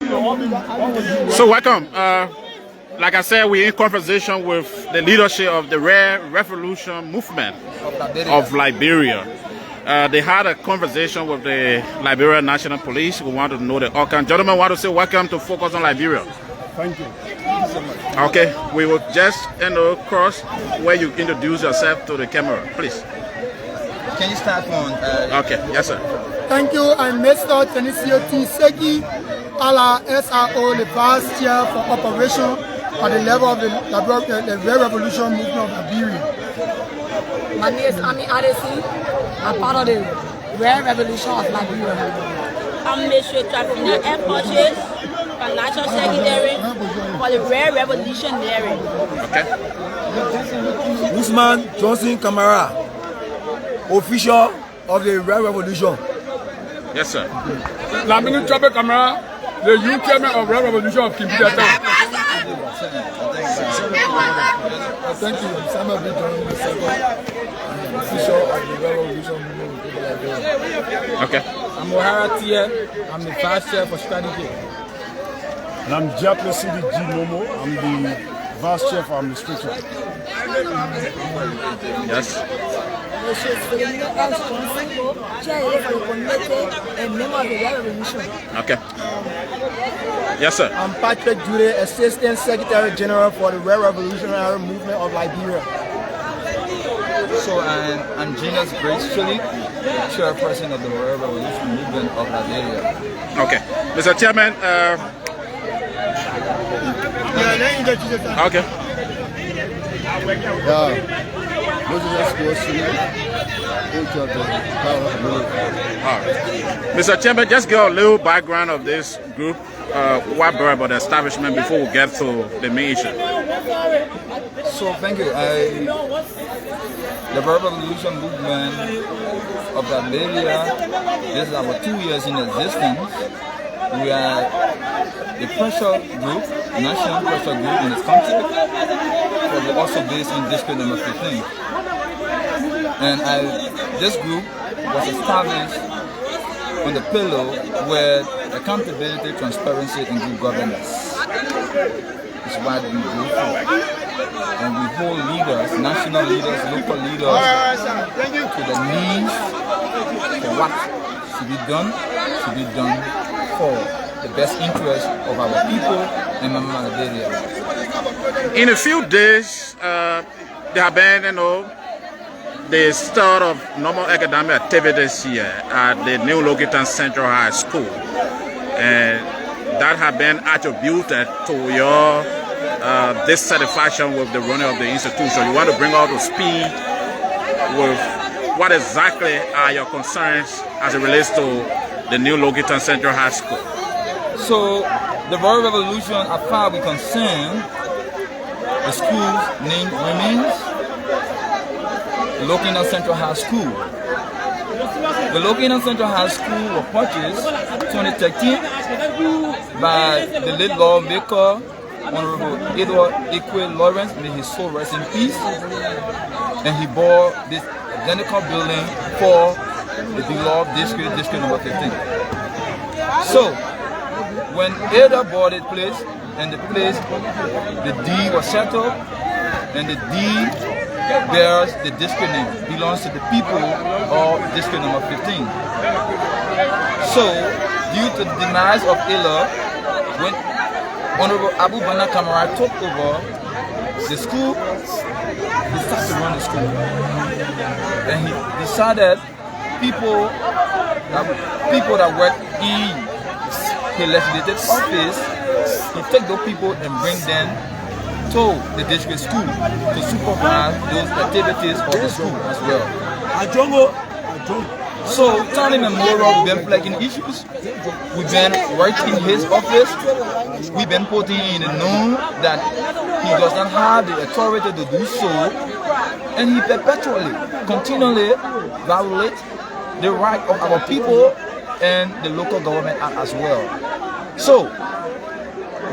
So welcome. Like I said, we're in conversation with the leadership of the Rare Revolution movement of Liberia. They had a conversation with the Liberia National Police. We want to know the outcome. Gentlemen, want to say welcome to Focus on Liberia. Thank you. Okay, we will just cross where you introduce yourself to the camera, please. Can you start on? Okay, yes sir. Thank you. I'm Mr. Tenisio T. Seki, ala SRO, the Vice Chair for Operation at the level of the Rare Revolution movement of Liberia. My name is Ami Adesi. I'm part of the Rare Revolution of Liberia. I'm Mr. Trafina F. Hodges, Financial Secretary for the Rare Revolutionary. Okay. Usman Johnson Kamara, official of the Rare Revolution. Yes, sir. Lamini Trabe Kamara, the youth chairman of Rare Revolution of Kimbida Town. Thank you. Some of you joining the second official of the Rare Revolution movement. Okay. I'm O'Hara Tia. I'm the vice chair for strategy. And I'm Diaple Sidi G. Momo. I'm the vice chair for administration. Yes. Okay. Yes, sir. I'm Patrick Jude, Assistant Secretary General for the Rare Revolutionary Movement of Liberia. So I'm Genius Grace Philip, chairperson of the Rare Revolution movement of Liberia. Okay. Mr. Chairman, okay. Mr. Chairman, just give a little background of this group, what brought about the establishment before we get to the main issue. So thank you. The Rare Revolution movement of Liberia, this is about 2 years in existence. We are the pressure group, national pressure group in this country, but we're also based in district number 15. And this group was established on the pillar where accountability, transparency, and good governance is what we go for. And we hold leaders, national leaders, local leaders, to the needs for what should be done for the best interest of our people and Mama Liberia. In a few days, there have been, the start of normal academic activities here at the new Logan Central High School, and that have been attributed to your dissatisfaction with the running of the institution. You want to bring out to speed with what exactly are your concerns as it relates to the new Logan Central High School? So, the Rare Revolution, as far as we're concerned, the school's name remains Logan Central High School. The Logan Central High School was purchased in 2013 by the late lawmaker, Honorable Edward Ekwe Lawrence, may his soul rest in peace. And he bought this identical building for the beloved district number 15. So, when Ada bought it place, and the deed was settled, and the deed bears the district name, belongs to the people of district number 15. So, due to the demise of Ella, when Honorable Abu Bana Kamara took over the school, he started to run the school. And he decided people that work in the legislative office, he take those people and bring them to the district school to supervise those activities of the school as well. So, time memorial, we've been flagging issues, we've been working in his office, we've been putting in the known that he does not have the authority to do so, and he perpetually, continually violates the right of our people and the local government as well. So,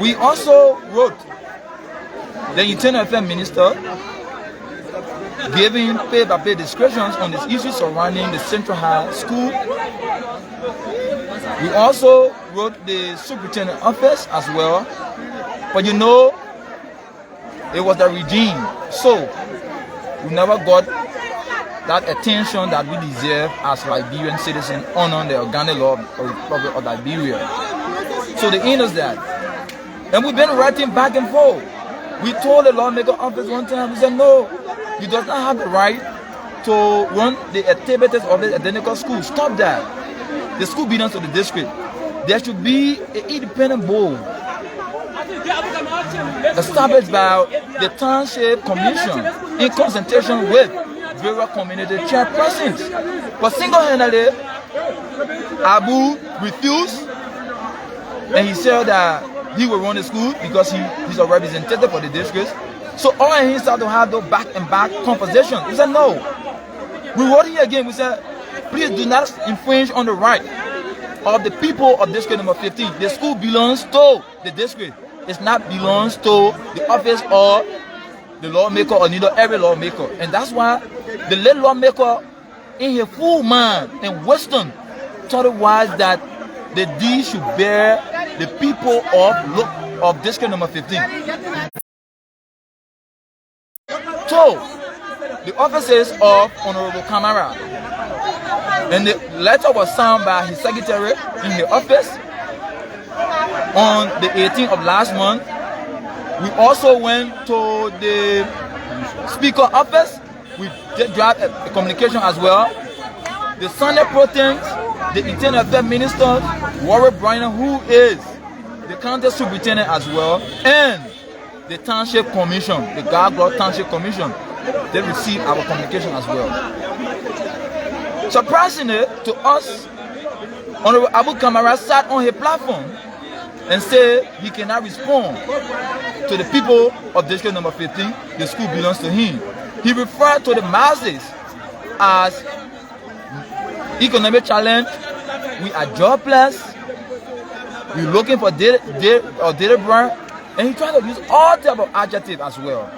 we also wrote the Internal Affairs Minister giving pay-by-pay descriptions on the issues surrounding the Central High School. We also wrote the superintendent office as well, but you know, it was the regime, so we never got that attention that we deserve as Liberian citizens under the organic law of the Republic of Liberia. So the end is that, and we've been writing back and forth. We told the lawmaker office one time, we said, no, you do not have the right to run the activities of the identical school. Stop that. The school belongs to the district. There should be an independent board established by the Township Commission in consultation with various community chairpersons. But single-handedly, Abu refused, and he said that he will run the school because he's a representative for the district. So all he started to have those back-and-back conversations. He said, no. We wrote here again, we said, please do not infringe on the right of the people of district number 15. The school belongs to the district. It not belongs to the office or the lawmaker or neither every lawmaker. And that's why the late lawmaker in his full mind and wisdom thought it was that the deed should bear the people of district number 15. So, the offices of Honorable Camara, and the letter was signed by his secretary in the office on the 18th of last month. We also went to the speaker office. We did draft a communication as well. The Sunday Proteins, the Internal Affairs Minister, Warwick Bryan, who is the county superintendent as well, and the Township Commission, the Garglow Township Commission, they received our communication as well. Surprisingly to us, Honorable Abu Kamara sat on his platform and said he cannot respond to the people of district number 15. The school belongs to him. He referred to the masses as economic challenge. We are jobless. We're looking for data brand, and he tried to use all type of adjectives as well.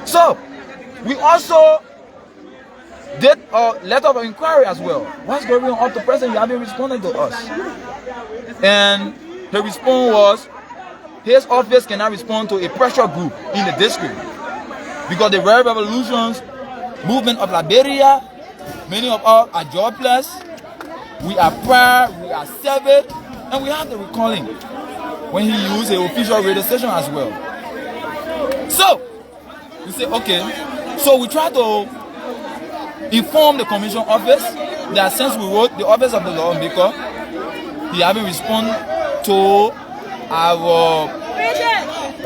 So we also did a letter of inquiry as well. What's going on up to present? You haven't responded to us. And the response was, his office cannot respond to a pressure group in the district because the Red Revolutions movement of Liberia, many of us are jobless, we are proud, we are savage, and we have the recalling when he used the official radio station as well. So we say, okay, so we try to inform the commission office that since we wrote the office of the lawmaker, he haven't responded to our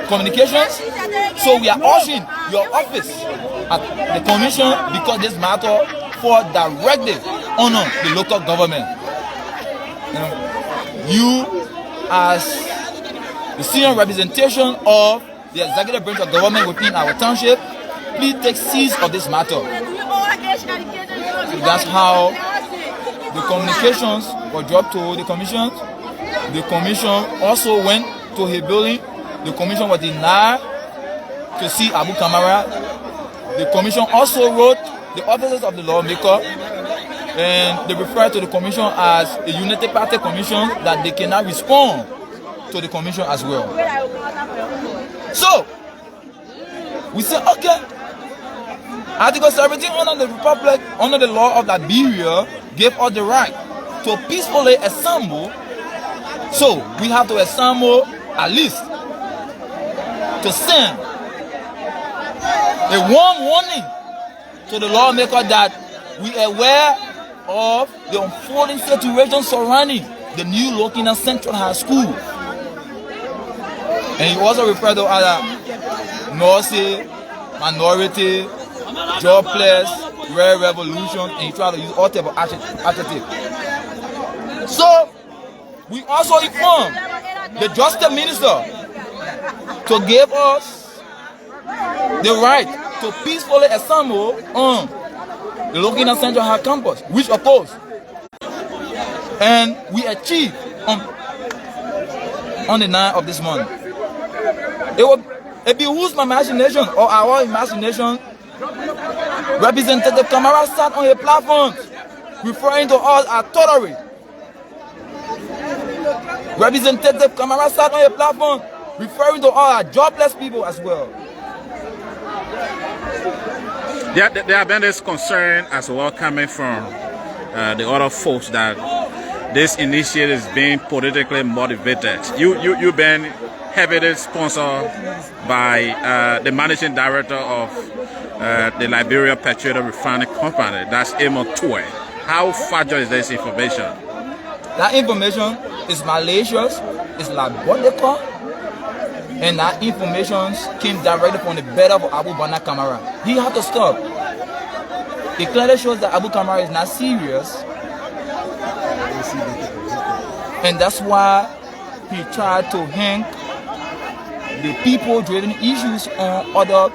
communications. So we are urging your office at the commission, because this matter for directly on the local government. You as the senior representation of the executive branch of government within our township, please take seize of this matter. So that's how the communications were dropped to the commission. The commission also went to his building. The commission was denied to see Abu Kamara. The commission also wrote the officers of the lawmaker, and they referred to the commission as a United Party commission, that they cannot respond to the commission as well. So we said, okay, Article 17 under the Republic, under the law of Liberia, gave us the right to peacefully assemble. So we have to assemble at least to send a warm warning to the lawmaker that we are aware of the unfolding situation surrounding the new Logan Central High School. And he also referred to other Norse, minority, jobless, rare revolution, and he tried to use all type of adjectives. So we also informed the Justice Minister to give us the right to peacefully assemble on the Logan Central High Campus, which of course, and we achieved on the 9th of this month. It behooves my imagination or our imagination Representative Kamara sat on a platform referring to us as tolerant. Representative Kamara sat on a platform referring to us as jobless people as well. There have been this concern as well coming from the other folks that this initiative is being politically motivated. You've been heavily sponsored by the managing director of the Liberia Petroleum Refining Company, that's Amos Toy. How fragile is this information? That information is malicious, it's diabolical, and that information came directly from the bed of Abu Bana Kamara. He had to stop. It clearly shows that Abu Kamara is not serious, and that's why he tried to hang the people-driven issues on other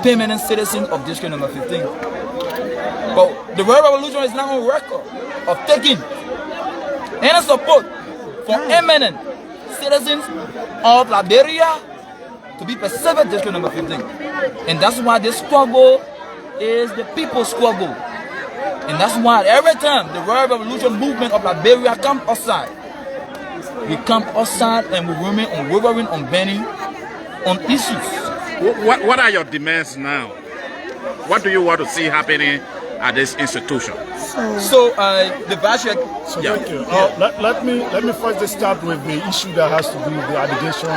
permanent citizens of District Number 15. But the World Revolution is now on record of taking any support for eminent citizens of Liberia to be Pacific District Number 15. And that's why this struggle is the people's struggle. And that's why every time the World Revolution movement of Liberia come outside, we come outside and we remain unwavering, unbending on issues. What are your demands now? What do you want to see happening at this institution? So the vice chair. Thank you. Let me first start with the issue that has to do with the allegation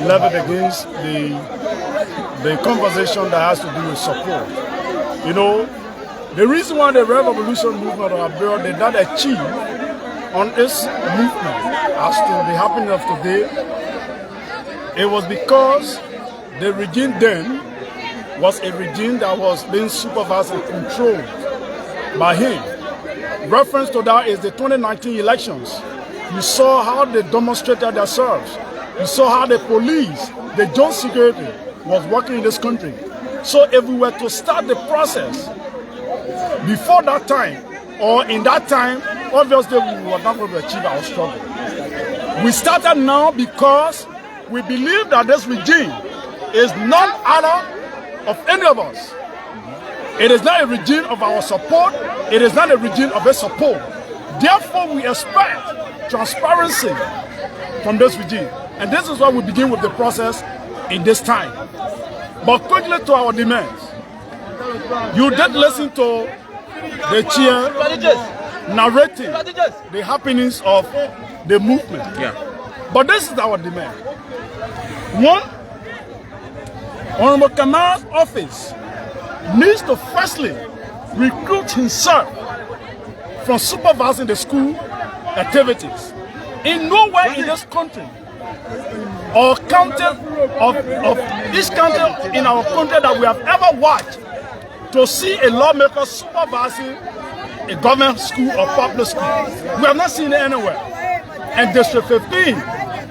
leveled against the conversation that has to do with support. You know, the reason why the revolution movement of Liberia did not achieve on its movement as to the happening of today, it was because the regime then was a regime that was being supervised and controlled by him. Reference to that is the 2019 elections. You saw how they demonstrated themselves. You saw how the police, the Jones security, was working in this country. So if we were to start the process before that time, or in that time, obviously we were not going to achieve our struggle. We started now because we believe that this regime is none other of any of us. It is not a regime of our support. It is not a regime of a support. Therefore, we expect transparency from this regime. And this is why we begin with the process in this time. But quickly to our demands. You did listen to the chair narrating the happenings of the movement. Yeah. But this is our demand. One, Honorable Kamara's office needs to firstly recruit himself from supervising the school activities. In nowhere in this country or county of this country in our country that we have ever watched to see a lawmaker supervising a government school or public school. We have not seen it anywhere. And District 15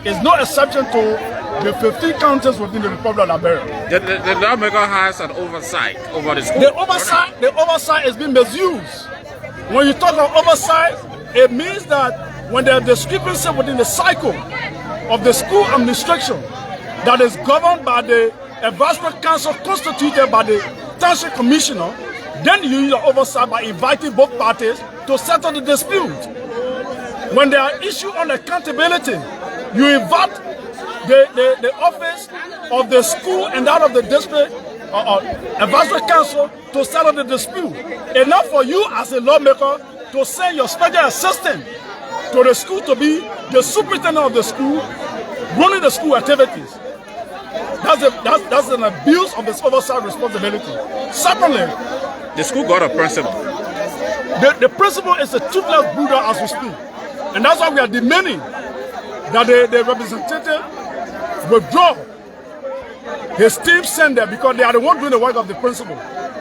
is no exception to the 15 counties within the Republic of Liberia. The lawmaker has an oversight over the school. The oversight is being misused. When you talk about oversight, it means that when there are discrepancies within the cycle of the school administration that is governed by the advisory council constituted by the township commissioner, then you use your oversight by inviting both parties to settle the dispute. When there are issues on accountability, you invite the office of the school and that of the district advisory council to settle the dispute. Enough for you as a lawmaker to send your special assistant to the school to be the superintendent of the school, running the school activities. That's an abuse of this oversight responsibility. Secondly, the school got a principal. The principal is a toothless Buddha as we speak. And that's why we are demanding that the representative withdraw his team sent there because they are the ones doing the work of the principal.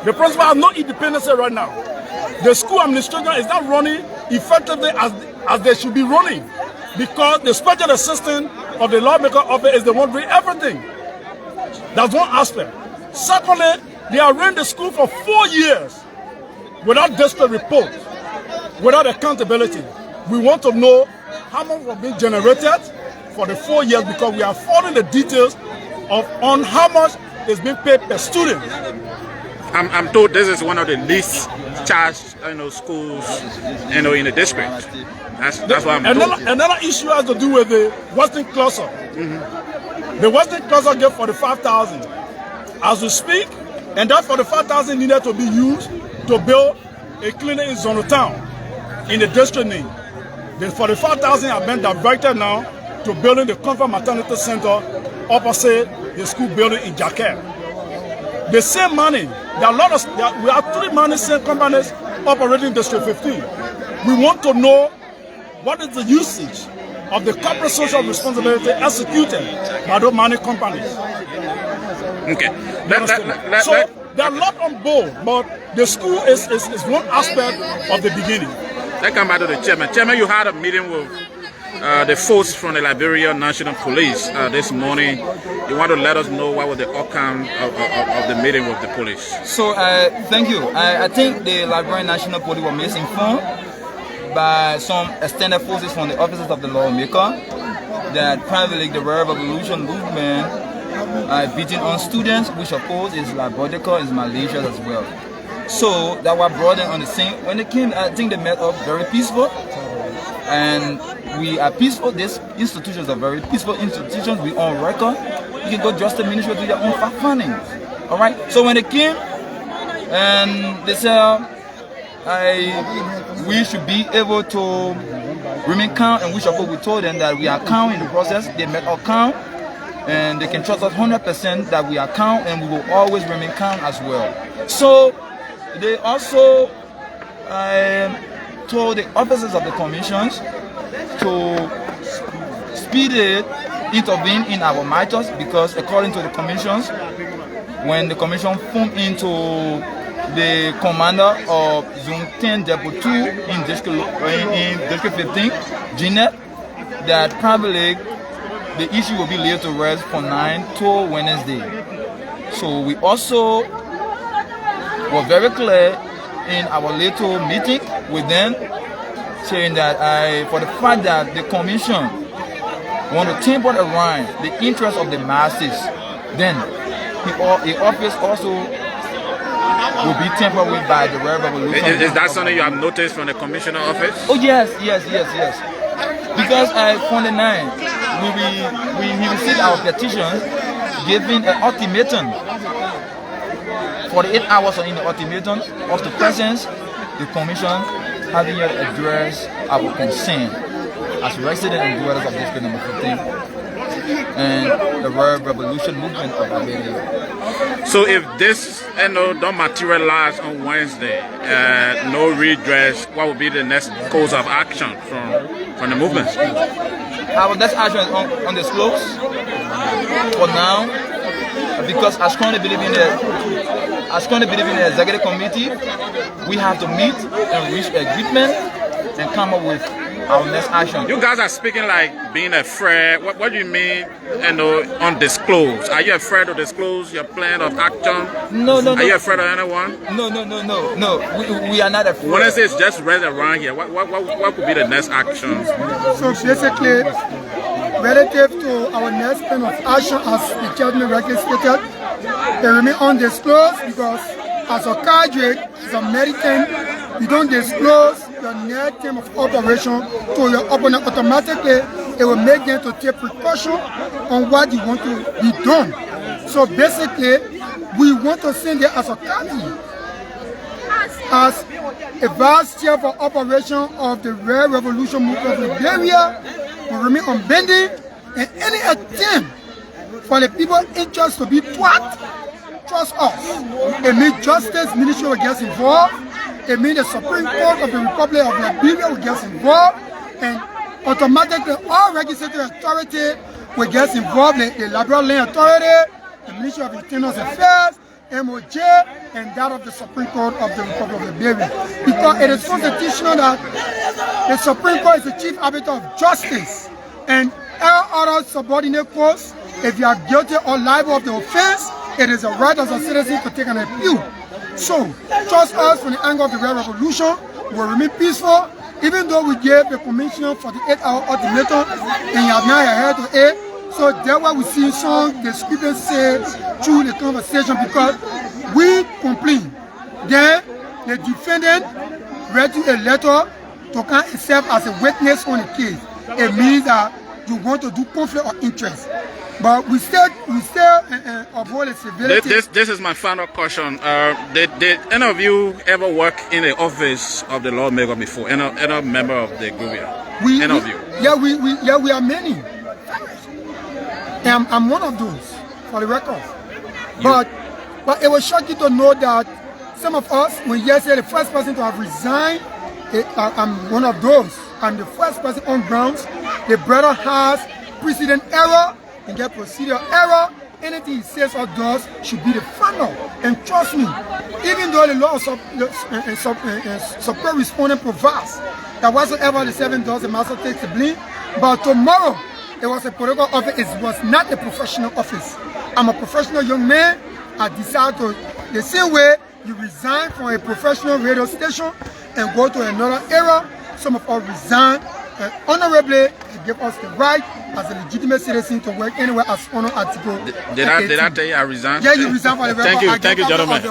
The principal has no independence right now. The school administration is not running effectively as they should be running because the special assistant of the lawmaker office is the one doing everything. That's one aspect. Secondly, they are running the school for 4 years without district report, without accountability. We want to know how much was being generated for the 4 years because we are following the details on how much is being paid per student. I'm told this is one of the least charged, schools, in the district. That's what I'm told. Another issue has to do with the Western cluster. The Western cluster gave 45,000 as we speak, and that 45,000 needed to be used to build a clinic in Zonatown in the district name. The 45,000 have been diverted now to building the Comfort Maternity Center opposite the school building in Jacket. The same money, we have 3 mining companies operating in District 15. We want to know what is the usage of the corporate social responsibility executed by those mining companies. Okay. So there are a lot on board, but the school is one aspect of the beginning. Let's come back to the chairman. Chairman, you had a meeting with the folks from the Liberia National Police this morning. You want to let us know what was the outcome of the meeting with the police? So, thank you. I think the Liberian National Police were misinformed by some extended forces from the offices of the lawmaker that primarily the Rare Revolution movement beating on students, which of course is diabolical, is malicious as well. So that were brought in on the scene. When they came, I think they met up very peaceful, and we are peaceful. These institutions are very peaceful institutions. We on record. You can go just a ministry to your own fact findings. All right. So when they came, and they said, we should be able to remain calm, and which of course we told them that we are calm in the process. They met our calm, and they can trust us 100% that we are calm, and we will always remain calm as well. So they also told the officers of the commissions to speedily intervene in our matters, because according to the commissions, when the commission formed into the commander of Zone 10 Depot 2 in District 15, Jeanette, that probably the issue will be laid to rest from 9 to Wednesday. So we also were very clear in our little meeting with them, saying that for the fact that the commission want to temper around the interest of the masses, then the office also will be tempered with by the Rare Revolution. Is that something you have noticed from the commissioner office? Oh yes. Because from the 9th, we received our petitions giving an ultimatum. 48 hours in the ultimatum of the presence, the commission having yet addressed our concern as resident and dwellers of district number 15 and the Rare Revolution movement of Liberia. So if this don't materialize on Wednesday, no redress, what would be the next course of action from the movement? Our next action is undisclosed for now, because I strongly believe in the executive committee. We have to meet and reach agreement and come up with our next action. You guys are speaking like being afraid. What do you mean, undisclosed? Are you afraid to disclose your plan of action? No. Are you afraid of anyone? No. We are not afraid. When I say it's just right around here, what would be the next action? So basically, relative to our next plan of action, as the chairman rightly stated, they remain undisclosed, because as a cadre, as a militant, you don't disclose your next term of operation to your opponent. Automatically, it will make them to take precaution on what you want to be done. So basically, we want to send it as a cadre, as a vice chair for operation of the Rare Revolution movement of Liberia. We remain unbending, and any attempt for the people's interest to be thwarted, trust us. It means Justice Ministry will get involved. It means the Supreme Court of the Republic of Liberia will get involved, and automatically all regulatory authority will get involved. The Liberia Land Authority, the Ministry of Internal Affairs, MOJ, and that of the Supreme Court of the Republic of Liberia. Because it is constitutional that the Supreme Court is the chief arbiter of justice, and all other subordinate courts, if you are guilty or liable of the offense, it is a right as a citizen to take an appeal. So, trust us from the angle of the Rare Revolution, we will remain peaceful, even though we gave the commission for the 8-hour ultimatum, and you have now adhered to it. So that's why we see some the scripture say through the conversation, because we complain. Then the defendant read a letter to come and serve as a witness on the case. It means that you want to do conflict of interest. But we still avoid the civility. This is my final question. Did any of you ever work in the office of the lawmaker before? Any member of the group here? Any of you? Yeah, we are many. And I'm one of those, for the record. But it was shocking to know that some of us, when yesterday the first person to have resigned, I'm one of those. I'm the first person on grounds. The brother has precedent error and get procedural error. Anything he says or does should be the final. And trust me, even though the law of support respondent provides that whatsoever the servant does, the master takes the blame. But tomorrow, it was a political office. It was not a professional office. I'm a professional young man. I decided to, the same way you resign from a professional radio station and go to another era, some of us resign honorably to give us the right as a legitimate citizen to work anywhere as honor article. Did I tell you I resigned? Yeah, you resigned for the record. Thank you, gentlemen.